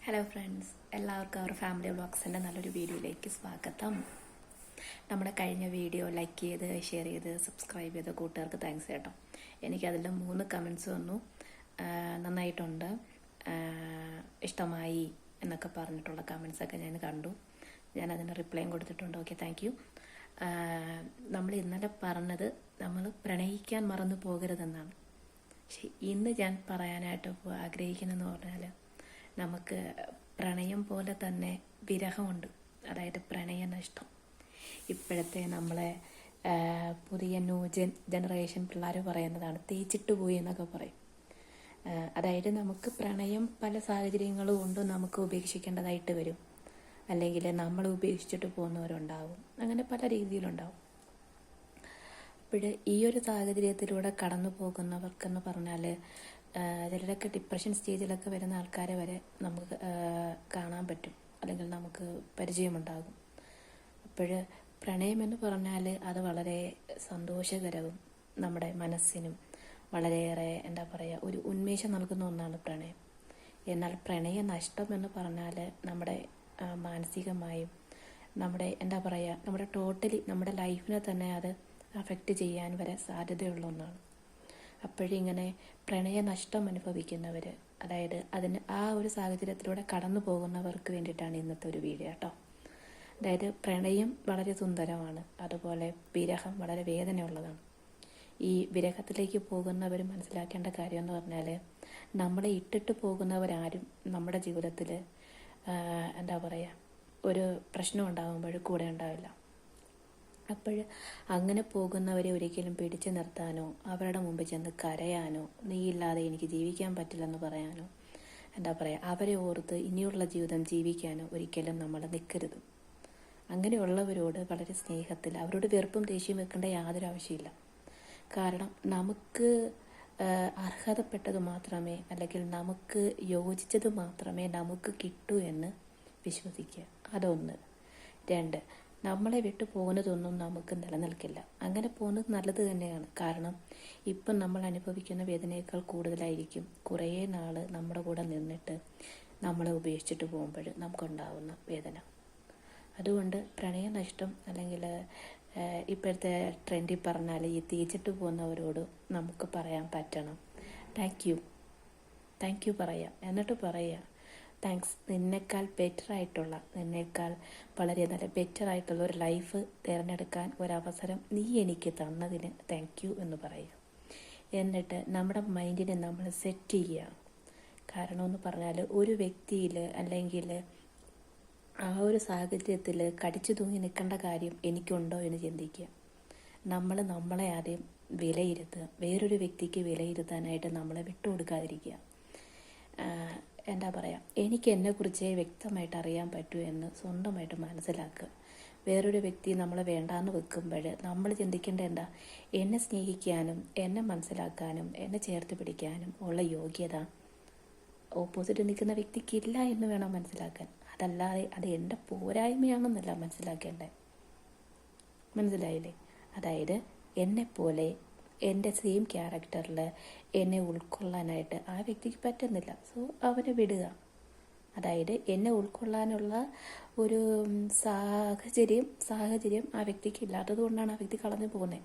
Hello friends, എല്ലാവർക്കും അവർ family വ്ളോഗ്സിൻ്റെ നല്ലൊരു വീഡിയോയിലേക്ക് സ്വാഗതം. നമ്മുടെ കഴിഞ്ഞ വീഡിയോ ലൈക്ക് ചെയ്ത് ഷെയർ ചെയ്ത് സബ്സ്ക്രൈബ് ചെയ്ത കൂട്ടുകാർക്ക് താങ്ക്സ് കേട്ടോ. എനിക്കതിൽ 3 കമൻസ് വന്നു. നന്നായിട്ടുണ്ട്, ഇഷ്ടമായി എന്നൊക്കെ പറഞ്ഞിട്ടുള്ള കമൻസൊക്കെ ഞാൻ കണ്ടു. ഞാൻ അതിന് റിപ്ലൈയും കൊടുത്തിട്ടുണ്ട്. Okay, thank you. നമ്മൾ ഇന്നലെ പറഞ്ഞത് നമ്മൾ പ്രണയിക്കാൻ മറന്നു പോകരുതെന്നാണ്. പക്ഷെ ഇന്ന് ഞാൻ പറയാനായിട്ട് ആഗ്രഹിക്കുന്നതെന്ന് പറഞ്ഞാൽ, നമുക്ക് പ്രണയം പോലെ തന്നെ വിരഹമുണ്ട്, അതായത് പ്രണയനഷ്ടം. ഇപ്പോഴത്തെ നമ്മളെ പുതിയ ന്യൂ ജനറേഷൻ പിള്ളേർ പറയുന്നതാണ് തേച്ചിട്ട് പോയി എന്നൊക്കെ പറയും. അതായത് നമുക്ക് പ്രണയം പല സാഹചര്യങ്ങൾ കൊണ്ടും നമുക്ക് ഉപേക്ഷിക്കേണ്ടതായിട്ട് വരും, അല്ലെങ്കിൽ നമ്മൾ ഉപേക്ഷിച്ചിട്ട് പോകുന്നവരുണ്ടാവും, അങ്ങനെ പല രീതിയിലുണ്ടാവും. അപ്പോൾ ഈ ഒരു സാഹചര്യത്തിലൂടെ കടന്നു പോകുന്നവർക്കെന്ന് പറഞ്ഞാൽ, ചിലരൊക്കെ ഡിപ്രഷൻ സ്റ്റേജിലൊക്കെ വരുന്ന ആൾക്കാരെ വരെ നമുക്ക് കാണാൻ പറ്റും, അല്ലെങ്കിൽ നമുക്ക് പരിചയമുണ്ടാകും. അപ്പോൾ പ്രണയം എന്ന് പറഞ്ഞാൽ അത് വളരെ സന്തോഷകരവും നമ്മുടെ മനസ്സിനും വളരെയേറെ എന്താ പറയുക ഒരു ഉന്മേഷം നൽകുന്ന ഒന്നാണ് പ്രണയം. എന്നാൽ പ്രണയ നഷ്ടം എന്ന് പറഞ്ഞാൽ നമ്മുടെ മാനസികമായും നമ്മുടെ എന്താ പറയുക നമ്മുടെ ടോട്ടലി നമ്മുടെ ലൈഫിനെ തന്നെ അത് അഫക്റ്റ് ചെയ്യാൻ വരെ സാധ്യതയുള്ള ഒന്നാണ്. അപ്പോഴിങ്ങനെ പ്രണയ നഷ്ടം അനുഭവിക്കുന്നവർ, അതായത് അതിന് ആ ഒരു സാഹചര്യത്തിലൂടെ കടന്നു പോകുന്നവർക്ക് വേണ്ടിയിട്ടാണ് ഇന്നത്തെ ഒരു വീഡിയോ കേട്ടോ. അതായത് പ്രണയം വളരെ സുന്ദരമാണ്, അതുപോലെ വിരഹം വളരെ വേദനയുള്ളതാണ്. ഈ വിരഹത്തിലേക്ക് പോകുന്നവർ മനസ്സിലാക്കേണ്ട കാര്യം എന്ന് പറഞ്ഞാൽ, നമ്മളെ ഇട്ടിട്ട് പോകുന്നവരാരും നമ്മുടെ ജീവിതത്തിൽ എന്താ പറയുക ഒരു പ്രശ്നം ഉണ്ടാകുമ്പോൾ കൂടെ ഉണ്ടാവില്ല. അപ്പോൾ അങ്ങനെ പോകുന്നവരെ ഒരിക്കലും പിടിച്ചു നിർത്താനോ അവരുടെ മുമ്പിൽ ചെന്ന് കരയാനോ നീയില്ലാതെ എനിക്ക് ജീവിക്കാൻ പറ്റില്ലെന്ന് പറയാനോ എന്താ പറയുക അവരെ ഓർത്ത് ഇനിയുള്ള ജീവിതം ജീവിക്കാനോ ഒരിക്കലും നമ്മൾ നിൽക്കരുത്. അങ്ങനെയുള്ളവരോട് വളരെ സ്നേഹത്തിൽ അവരോട് വെറുപ്പും ദേഷ്യം വെക്കേണ്ട യാതൊരു ആവശ്യമില്ല. കാരണം നമുക്ക് അർഹതപ്പെട്ടത് മാത്രമേ, അല്ലെങ്കിൽ നമുക്ക് യോജിച്ചത് മാത്രമേ നമുക്ക് കിട്ടൂ എന്ന് വിശ്വസിക്കുക. അതൊന്ന്. 2, നമ്മളെ വിട്ടു പോകുന്നതൊന്നും നമുക്ക് നിലനിൽക്കില്ല. അങ്ങനെ പോകുന്നത് നല്ലത് തന്നെയാണ്. കാരണം ഇപ്പം നമ്മൾ അനുഭവിക്കുന്ന വേദനയേക്കാൾ കൂടുതലായിരിക്കും കുറേ നാൾ നമ്മുടെ കൂടെ നിന്നിട്ട് നമ്മളെ ഉപേക്ഷിച്ചിട്ട് പോകുമ്പോൾ നമുക്കുണ്ടാവുന്ന വേദന. അതുകൊണ്ട് പ്രണയനഷ്ടം, അല്ലെങ്കിൽ ഇപ്പോഴത്തെ ട്രെൻഡിൽ പറഞ്ഞാൽ ഈ തേച്ചിട്ട് പോകുന്നവരോട് നമുക്ക് പറയാൻ പറ്റണം താങ്ക് യു പറയാം. എന്നിട്ട് പറയുക, താങ്ക്സ്, നിന്നേക്കാൾ ബെറ്ററായിട്ടുള്ള, നിന്നേക്കാൾ വളരെ നല്ല ബെറ്ററായിട്ടുള്ള ഒരു ലൈഫ് തിരഞ്ഞെടുക്കാൻ ഒരവസരം നീ എനിക്ക് തന്നതിന് താങ്ക് യു എന്ന് പറയുക. എന്നിട്ട് നമ്മുടെ മൈൻഡിനെ നമ്മൾ സെറ്റ് ചെയ്യുക. കാരണമെന്ന് പറഞ്ഞാൽ ഒരു വ്യക്തിയിൽ അല്ലെങ്കിൽ ആ ഒരു സാഹചര്യത്തിൽ കടിച്ചു തൂങ്ങി നിൽക്കേണ്ട കാര്യം എനിക്കുണ്ടോ എന്ന് ചിന്തിക്കുക. നമ്മളെ ആദ്യം വിലയിരുത്തുക. വേറൊരു വ്യക്തിക്ക് വിലയിരുത്താനായിട്ട് നമ്മളെ വിട്ടുകൊടുക്കാതിരിക്കുക. എന്താ പറയുക, എനിക്ക് എന്നെക്കുറിച്ച് വ്യക്തമായിട്ട് അറിയാൻ പറ്റൂ എന്ന് സ്വന്തമായിട്ട് മനസ്സിലാക്കുക. വേറൊരു വ്യക്തി നമ്മളെ വേണ്ടാന്ന് വെക്കുമ്പോൾ നമ്മൾ ചിന്തിക്കേണ്ട എന്താ, എന്നെ സ്നേഹിക്കാനും എന്നെ മനസ്സിലാക്കാനും എന്നെ ചേർത്ത് പിടിക്കാനും ഉള്ള യോഗ്യത ഓപ്പോസിറ്റ് നിൽക്കുന്ന വ്യക്തിക്കില്ല എന്ന് വേണം മനസ്സിലാക്കാൻ. അതല്ലാതെ അത് എൻ്റെ പോരായ്മയാണെന്നല്ല മനസ്സിലാക്കേണ്ടത്. മനസ്സിലായില്ലേ? അതായത് എന്നെപ്പോലെ എൻ്റെ സെയിം ക്യാരക്ടറിൽ എന്നെ ഉൾക്കൊള്ളാനായിട്ട് ആ വ്യക്തിക്ക് പറ്റുന്നില്ല, സോ അവനെ വിടുക. അതായത് എന്നെ ഉൾക്കൊള്ളാനുള്ള ഒരു സാഹചര്യം ആ വ്യക്തിക്ക് ഇല്ലാത്തത് കൊണ്ടാണ് ആ വ്യക്തി കളഞ്ഞു പോകുന്നത്,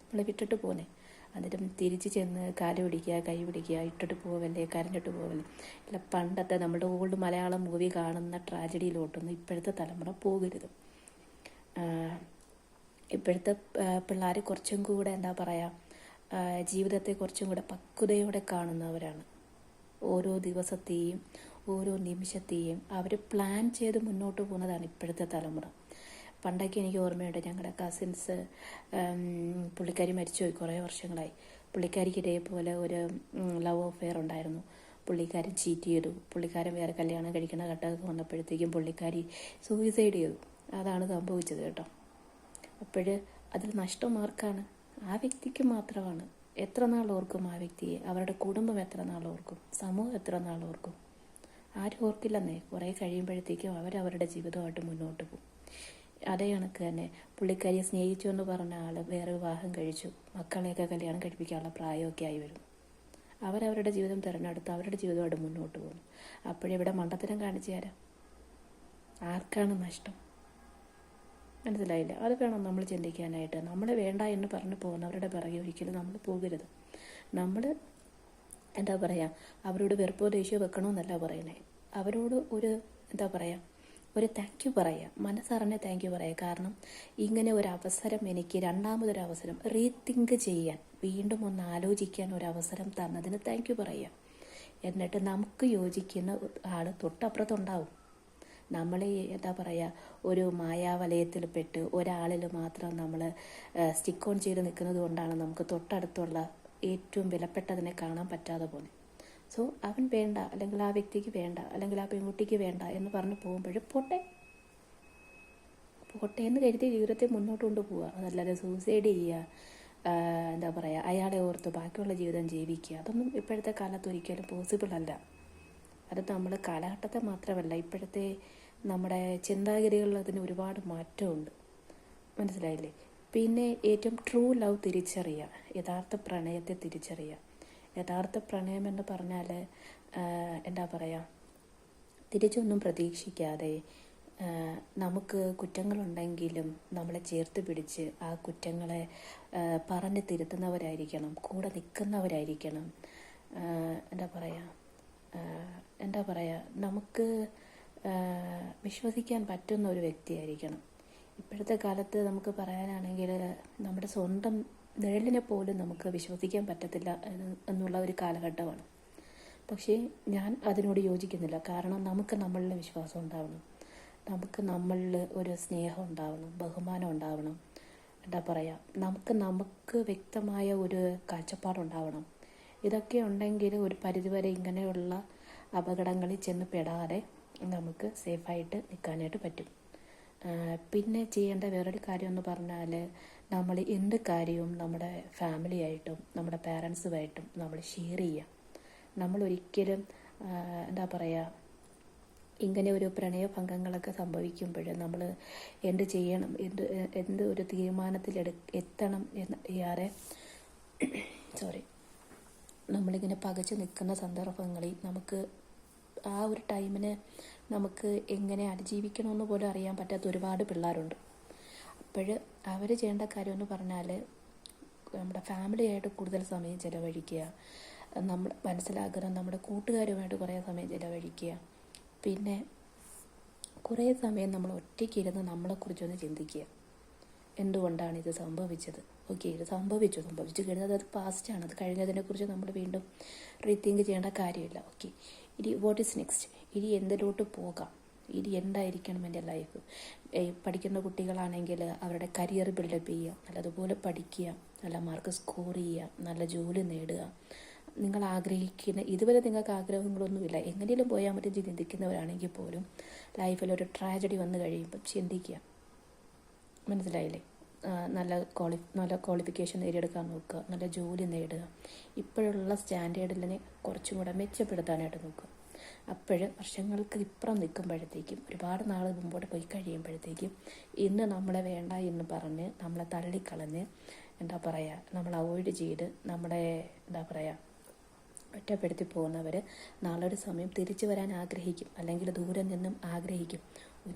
നമ്മളെ വിട്ടിട്ട് പോകുന്നത്. എന്നിട്ടും തിരിച്ച് ചെന്ന് കാല് പിടിക്കുക, കൈ പിടിക്കുക, ഇട്ടിട്ട് പോവല്ലേ, കരഞ്ഞിട്ട് പോവല്ലേ. അല്ല, പണ്ടത്തെ നമ്മുടെ ഓൾഡ് മലയാളം മൂവി കാണുന്ന ട്രാജഡിയിലോട്ടൊന്നും ഇപ്പോഴത്തെ തലമുറ പോകരുത്. ഇപ്പോഴത്തെ പിള്ളേർ കുറച്ചും കൂടെ എന്താ പറയുക ജീവിതത്തെ കുറച്ചും കൂടെ പക്വതയോടെ കാണുന്നവരാണ്. ഓരോ ദിവസത്തെയും ഓരോ നിമിഷത്തെയും അവർ പ്ലാൻ ചെയ്ത് മുന്നോട്ട് പോകുന്നതാണ് ഇപ്പോഴത്തെ തലമുറ. പണ്ടൊക്കെ എനിക്ക് ഓർമ്മയുണ്ട്, ഞങ്ങളുടെ കസിൻസ്, പുള്ളിക്കാരി മരിച്ചുപോയി കുറേ വർഷങ്ങളായി. പുള്ളിക്കാരിക്ക് ഇതേപോലെ ഒരു ലവ് അഫെയർ ഉണ്ടായിരുന്നു. പുള്ളിക്കാരൻ ചീറ്റ് ചെയ്തു. പുള്ളിക്കാരൻ വേറെ കല്യാണം കഴിക്കുന്ന ഘട്ടമൊക്കെ വന്നപ്പോഴത്തേക്കും പുള്ളിക്കാരി സൂയിസൈഡ് ചെയ്തു. അതാണ് സംഭവിച്ചത് കേട്ടോ. അപ്പോൾ അതിൽ നഷ്ടം ആർക്കാണ്? ആ വ്യക്തിക്ക് മാത്രമാണ്. എത്ര നാൾ ഓർക്കും ആ വ്യക്തിയെ? അവരുടെ കുടുംബം എത്ര നാൾ ഓർക്കും? സമൂഹം എത്ര നാൾ ഓർക്കും? ആരും ഓർക്കില്ലെന്നേ. കുറേ കഴിയുമ്പോഴത്തേക്കും അവരവരുടെ ജീവിതമായിട്ട് മുന്നോട്ട് പോകും. അതേ കണക്ക് തന്നെ പുള്ളിക്കാരിയെ സ്നേഹിച്ചു എന്ന് പറഞ്ഞ ആൾ വേറെ വിവാഹം കഴിച്ചു, മക്കളെയൊക്കെ കല്യാണം കഴിപ്പിക്കാനുള്ള പ്രായമൊക്കെ ആയി വരും. അവരവരുടെ ജീവിതം തിരഞ്ഞെടുത്ത് അവരുടെ ജീവിതമായിട്ട് മുന്നോട്ട് പോകുന്നു. അപ്പോഴിവിടെ മണ്ടത്തരം കാണിച്ചു തരാം, ആർക്കാണ് നഷ്ടം? മനസ്സിലായില്ല? അത് വേണം നമ്മൾ ചിന്തിക്കാനായിട്ട്. നമ്മൾ വേണ്ട എന്ന് പറഞ്ഞു പോകുന്നവരുടെ പിറകെ ഒരിക്കലും നമ്മൾ പോകരുത്. നമ്മൾ എന്താ പറയുക, അവരോട് വെറുപ്പോ ദേഷ്യമോ വെക്കണമെന്നല്ല പറയുന്നത്. അവരോട് ഒരു താങ്ക് യു പറയുക, മനസ്സറിഞ്ഞ് താങ്ക് യു പറയുക. കാരണം ഇങ്ങനെ ഒരു അവസരം, എനിക്ക് രണ്ടാമതൊരവസരം റീതിങ്ക് ചെയ്യാൻ, വീണ്ടും ഒന്ന് ആലോചിക്കാൻ ഒരവസരം തന്നതിന് താങ്ക് യു പറയുക. എന്നിട്ട് നമുക്ക് യോജിക്കുന്ന ആൾ തൊട്ടപ്പുറത്തുണ്ടാവും. നമ്മൾ ഒരു മായാവലയത്തിൽ പെട്ട് ഒരാളിൽ മാത്രം നമ്മൾ സ്റ്റിക്ക് ഓൺ ചെയ്ത് നിൽക്കുന്നത് കൊണ്ടാണ് നമുക്ക് തൊട്ടടുത്തുള്ള ഏറ്റവും വിലപ്പെട്ടതിനെ കാണാൻ പറ്റാതെ പോകുന്നത്. സോ അവൻ വേണ്ട, അല്ലെങ്കിൽ ആ വ്യക്തിക്ക് വേണ്ട, അല്ലെങ്കിൽ ആ പെൺകുട്ടിക്ക് വേണ്ട എന്ന് പറഞ്ഞ് പോകുമ്പോഴും പോട്ടെ എന്ന് കരുതി ജീവിതത്തെ മുന്നോട്ട് കൊണ്ടുപോവുക. അതല്ലാതെ സൂസൈഡ് ചെയ്യുക, അയാളെ ഓർത്ത് ബാക്കിയുള്ള ജീവിതം ജീവിക്കുക, അതൊന്നും ഇപ്പോഴത്തെ കാലത്ത് ഒരിക്കലും പോസിബിൾ അല്ല. അത് നമ്മൾ കാലഘട്ടത്തെ മാത്രമല്ല, ഇപ്പോഴത്തെ നമ്മുടെ ചിന്താഗതികളിൽ അതിന് ഒരുപാട് മാറ്റമുണ്ട്. മനസ്സിലായില്ലേ? പിന്നെ ഏറ്റവും ട്രൂ ലവ് തിരിച്ചറിയുക, യഥാർത്ഥ പ്രണയത്തെ തിരിച്ചറിയുക. യഥാർത്ഥ പ്രണയം എന്ന് പറഞ്ഞാൽ തിരിച്ചൊന്നും പ്രതീക്ഷിക്കാതെ, നമുക്ക് കുറ്റങ്ങളുണ്ടെങ്കിലും നമ്മളെ ചേർത്ത് പിടിച്ച് ആ കുറ്റങ്ങളെ പറഞ്ഞ് തിരുത്തുന്നവരായിരിക്കണം, കൂടെ നിൽക്കുന്നവരായിരിക്കണം. നമുക്ക് വിശ്വസിക്കാൻ പറ്റുന്ന ഒരു വ്യക്തിയായിരിക്കണം. ഇപ്പോഴത്തെ കാലത്ത് നമുക്ക് പറയാനാണെങ്കിൽ നമ്മുടെ സ്വന്തം നിഴലിനെ പോലും നമുക്ക് വിശ്വസിക്കാൻ പറ്റത്തില്ല എന്നുള്ള ഒരു കാലഘട്ടമാണ്. പക്ഷേ ഞാൻ അതിനോട് യോജിക്കുന്നില്ല. കാരണം നമുക്ക് നമ്മളിൽ വിശ്വാസം ഉണ്ടാവണം, നമുക്ക് നമ്മളിൽ ഒരു സ്നേഹം ഉണ്ടാവണം, ബഹുമാനം ഉണ്ടാവണം. നമുക്ക് വ്യക്തമായ ഒരു കാഴ്ചപ്പാടുണ്ടാവണം. ഇതൊക്കെ ഉണ്ടെങ്കിൽ ഒരു പരിധിവരെ ഇങ്ങനെയുള്ള അപകടങ്ങളിൽ ചെന്ന് പെടാതെ നമുക്ക് സേഫായിട്ട് നിൽക്കാനായിട്ട് പറ്റും. പിന്നെ ചെയ്യേണ്ട വേറൊരു കാര്യം എന്ന് പറഞ്ഞാൽ, നമ്മൾ എന്ത് കാര്യവും നമ്മുടെ ഫാമിലിയായിട്ടും നമ്മുടെ പാരൻസുമായിട്ടും നമ്മൾ ഷെയർ ചെയ്യുക. നമ്മളൊരിക്കലും ഇങ്ങനെ ഒരു പ്രണയഭംഗങ്ങളൊക്കെ സംഭവിക്കുമ്പോൾ നമ്മൾ എന്ത് ചെയ്യണം, എന്ത് ഒരു തീരുമാനത്തിൽ എത്തണം എന്ന് നമ്മളിങ്ങനെ പകച്ചു നിൽക്കുന്ന സന്ദർഭങ്ങളിൽ നമുക്ക് ആ ഒരു ടൈമിന് നമുക്ക് എങ്ങനെ അതിജീവിക്കണമെന്ന് പോലും അറിയാൻ പറ്റാത്ത ഒരുപാട് പിള്ളേരുണ്ട്. അപ്പോൾ അവർ ചെയ്യേണ്ട കാര്യമെന്ന് പറഞ്ഞാൽ, നമ്മുടെ ഫാമിലിയായിട്ട് കൂടുതൽ സമയം ചിലവഴിക്കുക, നമ്മൾ മനസ്സിലാക്കുന്ന നമ്മുടെ കൂട്ടുകാരുമായിട്ട് കുറേ സമയം ചിലവഴിക്കുക. പിന്നെ കുറേ സമയം നമ്മൾ ഒറ്റയ്ക്കിരുന്ന് നമ്മളെക്കുറിച്ചൊന്ന് ചിന്തിക്കുക. എന്തുകൊണ്ടാണ് ഇത് സംഭവിച്ചത്? ഓക്കെ, ഇത് സംഭവിച്ചു കഴിഞ്ഞാൽ അത് പാസ്റ്റാണ്, അത് കഴിഞ്ഞതിനെക്കുറിച്ച് നമ്മൾ വീണ്ടും റീതിങ്ക് ചെയ്യേണ്ട കാര്യമില്ല. ഓക്കെ, ഇനി വാട്ട് ഈസ് നെക്സ്റ്റ്? ഇനി എന്തിലോട്ട് പോകാം? ഇനി എന്തായിരിക്കണം എൻ്റെ ലൈഫ്? പഠിക്കുന്ന കുട്ടികളാണെങ്കിൽ അവരുടെ കരിയർ ബിൽഡപ്പ് ചെയ്യുക, നല്ലതുപോലെ പഠിക്കുക, നല്ല മാർക്ക് സ്കോർ ചെയ്യുക, നല്ല ജോലി നേടുക. നിങ്ങൾ ആഗ്രഹിക്കുന്ന, ഇതുവരെ നിങ്ങൾക്ക് ആഗ്രഹങ്ങളൊന്നുമില്ല, എങ്ങനെയും പോയാൽ മതി ചിന്തിക്കുന്നവരാണെങ്കിൽ പോലും ലൈഫിലൊരു ട്രാജഡി വന്നു കഴിയുമ്പം ചിന്തിക്കുക. മനസ്സിലായില്ലേ? നല്ല ക്വാളിഫിക്കേഷൻ നേടിയെടുക്കാൻ നോക്കുക, നല്ല ജോലി നേടുക, ഇപ്പോഴുള്ള സ്റ്റാൻഡേർഡിനെ കുറച്ചും കൂടെ മെച്ചപ്പെടുത്താനായിട്ട് നോക്കുക. വർഷങ്ങൾക്ക് ഇപ്പുറം നിൽക്കുമ്പോഴത്തേക്കും, ഒരുപാട് നാൾ മുമ്പോട്ട് പോയി കഴിയുമ്പോഴത്തേക്കും, ഇന്ന് നമ്മളെ വേണ്ട എന്ന് പറഞ്ഞ് നമ്മളെ തള്ളിക്കളഞ്ഞ് നമ്മൾ അവോയ്ഡ് ചെയ്ത് നമ്മളെ ഒറ്റപ്പെടുത്തി പോകുന്നവർ നാളെ ഒരു സമയം തിരിച്ചു വരാൻ ആഗ്രഹിക്കും, അല്ലെങ്കിൽ ദൂരെ നിന്നും ആഗ്രഹിക്കും,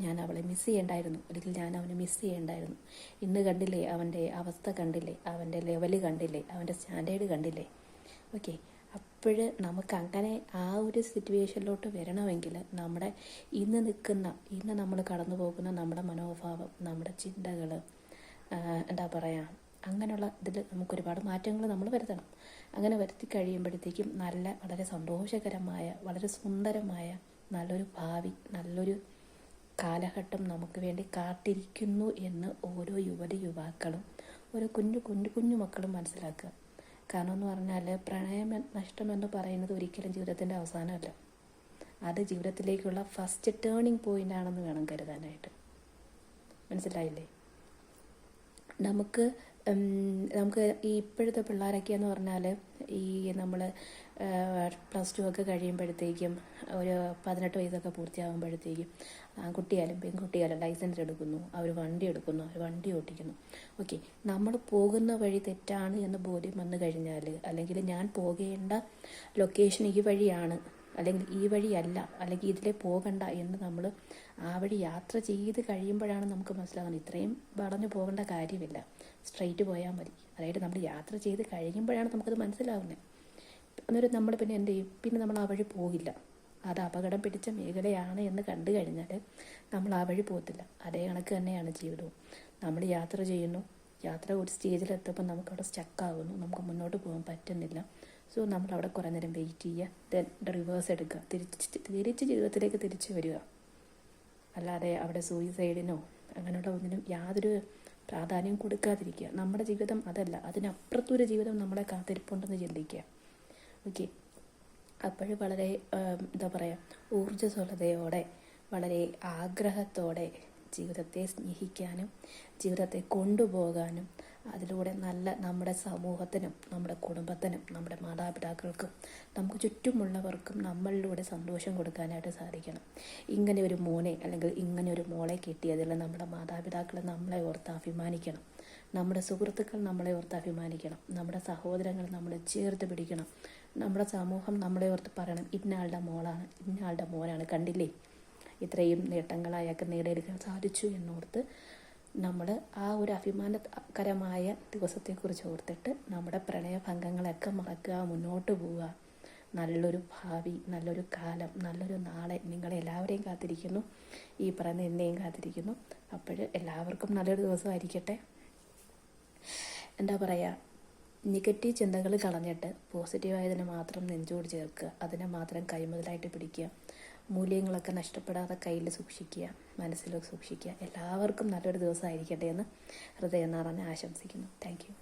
ഞാൻ അവളെ മിസ് ചെയ്യേണ്ടായിരുന്നു, അല്ലെങ്കിൽ ഞാൻ അവനെ മിസ് ചെയ്യേണ്ടായിരുന്നു. ഇന്ന് കണ്ടില്ലേ അവൻ്റെ അവസ്ഥ, കണ്ടില്ലേ അവൻ്റെ ലെവല്, കണ്ടില്ലേ അവൻ്റെ സ്റ്റാൻഡേർഡ്, കണ്ടില്ലേ? ഓക്കെ, നമുക്ക് അങ്ങനെ ആ ഒരു സിറ്റുവേഷനിലോട്ട് വരണമെങ്കിൽ നമ്മുടെ ഇന്ന് നമ്മൾ കടന്നു പോകുന്ന നമ്മുടെ മനോഭാവം, നമ്മുടെ ചിന്തകൾ, അങ്ങനെയുള്ള ഇതിൽ നമുക്കൊരുപാട് മാറ്റങ്ങൾ നമ്മൾ വരുത്തണം. അങ്ങനെ വരുത്തി കഴിയുമ്പോഴത്തേക്കും വളരെ സന്തോഷകരമായ, വളരെ സുന്ദരമായ നല്ലൊരു ഭാവി, നല്ലൊരു കാലഘട്ടം നമുക്ക് വേണ്ടി കാത്തിരിക്കുന്നു എന്ന് ഓരോ യുവാക്കളും ഓരോ കുഞ്ഞു മക്കളും മനസ്സിലാക്കുക. കാരണം എന്ന് പറഞ്ഞാൽ, പ്രണയം നഷ്ടം എന്ന് പറയുന്നത് ഒരിക്കലും ജീവിതത്തിൻ്റെ അവസാനമല്ല, അത് ജീവിതത്തിലേക്കുള്ള ഫസ്റ്റ് ടേണിംഗ് പോയിൻ്റ് ആണെന്ന് വേണം കരുതാനായിട്ട്. മനസ്സിലായില്ലേ? നമുക്ക് നമുക്ക് ഈ ഇപ്പോഴത്തെ പിള്ളേരൊക്കെ എന്ന് പറഞ്ഞാൽ ഈ നമ്മൾ +2 ഒക്കെ കഴിയുമ്പോഴത്തേക്കും ഒരു 18 വയസ്സൊക്കെ പൂർത്തിയാകുമ്പോഴത്തേക്കും ആൺകുട്ടിയായാലും പെൺകുട്ടിയായാലും ലൈസൻസ് എടുക്കുന്നു, അവർ വണ്ടി എടുക്കുന്നു, അവർ വണ്ടി ഓട്ടിക്കുന്നു. ഓക്കെ, നമ്മൾ പോകുന്ന വഴി തെറ്റാണ് എന്ന് ബോധ്യം വന്നു കഴിഞ്ഞാൽ, അല്ലെങ്കിൽ ഞാൻ പോകേണ്ട ലൊക്കേഷൻ ഈ വഴിയാണ്, അല്ലെങ്കിൽ ഈ വഴിയല്ല, അല്ലെങ്കിൽ ഇതിലെ പോകണ്ട എന്ന് നമ്മൾ ആ വഴി യാത്ര ചെയ്ത് കഴിയുമ്പോഴാണ് നമുക്ക് മനസ്സിലാകുന്നത് ഇത്രയും വളഞ്ഞു പോകേണ്ട കാര്യമില്ല, സ്ട്രെയിറ്റ് പോയാൽ മതി. അതായത് നമ്മൾ യാത്ര ചെയ്ത് കഴിയുമ്പോഴാണ് നമുക്കത് മനസ്സിലാവുന്നത്. അന്നേരം നമ്മൾ പിന്നെ എന്ത് ചെയ്യും? പിന്നെ നമ്മൾ ആ വഴി പോകില്ല. അത് അപകടം പിടിച്ച മേഖലയാണ് എന്ന് കണ്ടു കഴിഞ്ഞാൽ നമ്മൾ ആ വഴി പോകത്തില്ല. അതേ കണക്ക് തന്നെയാണ് ജീവിതവും. നമ്മൾ യാത്ര ചെയ്യുന്നു, യാത്ര ഒരു സ്റ്റേജിലെത്തുമ്പോൾ നമുക്കവിടെ സ്റ്റക്കാകുന്നു, നമുക്ക് മുന്നോട്ട് പോകാൻ പറ്റുന്നില്ല. സോ നമ്മളവിടെ കുറേ നേരം വെയിറ്റ് ചെയ്യുക, ദെൻ റിവേഴ്സ് എടുക്കുക, തിരിച്ച് ജീവിതത്തിലേക്ക് തിരിച്ചു വരിക. അല്ലാതെ അവിടെ സൂയിസൈഡിനോ അങ്ങനെയുള്ള ഒന്നിനും യാതൊരു പ്രാധാന്യം കൊടുക്കാതിരിക്കുക. നമ്മുടെ ജീവിതം അതല്ല, അതിനപ്പുറത്തൊരു ജീവിതം നമ്മളെ കാത്തിരിപ്പുണ്ടെന്ന് ചിന്തിക്കുക. ഓക്കെ, അപ്പോൾ വളരെ എന്താ പറയുക, ഊർജ്ജസ്വലതയോടെ വളരെ ആഗ്രഹത്തോടെ ജീവിതത്തെ സ്നേഹിക്കാനും ജീവിതത്തെ കൊണ്ടുപോകാനും അതിലൂടെ നല്ല നമ്മുടെ സമൂഹത്തിനും നമ്മുടെ കുടുംബത്തിനും നമ്മുടെ മാതാപിതാക്കൾക്കും നമുക്ക് ചുറ്റുമുള്ളവർക്കും നമ്മളിലൂടെ സന്തോഷം കൊടുക്കാനായിട്ട് സാധിക്കണം. ഇങ്ങനെ ഒരു മോനെ അല്ലെങ്കിൽ ഇങ്ങനെ ഒരു മോളെ കിട്ടിയതിൽ നമ്മുടെ മാതാപിതാക്കൾ നമ്മളെ ഓർത്ത് അഭിമാനിക്കണം, നമ്മുടെ സുഹൃത്തുക്കൾ നമ്മളെ ഓർത്ത് അഭിമാനിക്കണം, നമ്മുടെ സഹോദരങ്ങൾ നമ്മളെ ചേർത്ത് പിടിക്കണം, നമ്മുടെ സമൂഹം നമ്മളെ ഓർത്ത് പറയണം ഇന്നയാളുടെ മോളാണ്, ഇന്നയാളുടെ മോനാണ്, കണ്ടില്ലേ ഇത്രയും നേട്ടങ്ങൾ അയാൾക്ക് നേടിയെടുക്കാൻ സാധിച്ചു എന്നോർത്ത് നമ്മൾ ആ ഒരു അഭിമാനകരമായ ദിവസത്തെക്കുറിച്ച് ഓർത്തിട്ട് നമ്മുടെ പ്രണയഭംഗങ്ങളൊക്കെ മറക്കുക, മുന്നോട്ട് പോവുക. നല്ലൊരു ഭാവി, നല്ലൊരു കാലം, നല്ലൊരു നാളെ നിങ്ങളെല്ലാവരെയും കാത്തിരിക്കുന്നു, ഈ പറയുന്ന എന്നെയും കാത്തിരിക്കുന്നു. അപ്പോൾ എല്ലാവർക്കും നല്ലൊരു ദിവസമായിരിക്കട്ടെ. എന്താ പറയുക, നെഗറ്റീവ് ചിന്തകൾ കളഞ്ഞിട്ട് പോസിറ്റീവായതിനെ മാത്രം നെഞ്ചോട് ചേർക്കുക, അതിനെ മാത്രം കൈമുതലായിട്ട് പിടിക്കുക. മൂല്യങ്ങളൊക്കെ നഷ്ടപ്പെടാതെ കയ്യിൽ സൂക്ഷിക്കുക, മനസ്സിലൊക്കെ സൂക്ഷിക്കുക. എല്ലാവർക്കും നല്ലൊരു ദിവസമായിരിക്കട്ടെ എന്ന് ഹൃദയം നിറഞ്ഞ് ആശംസിക്കുന്നു. Thank you.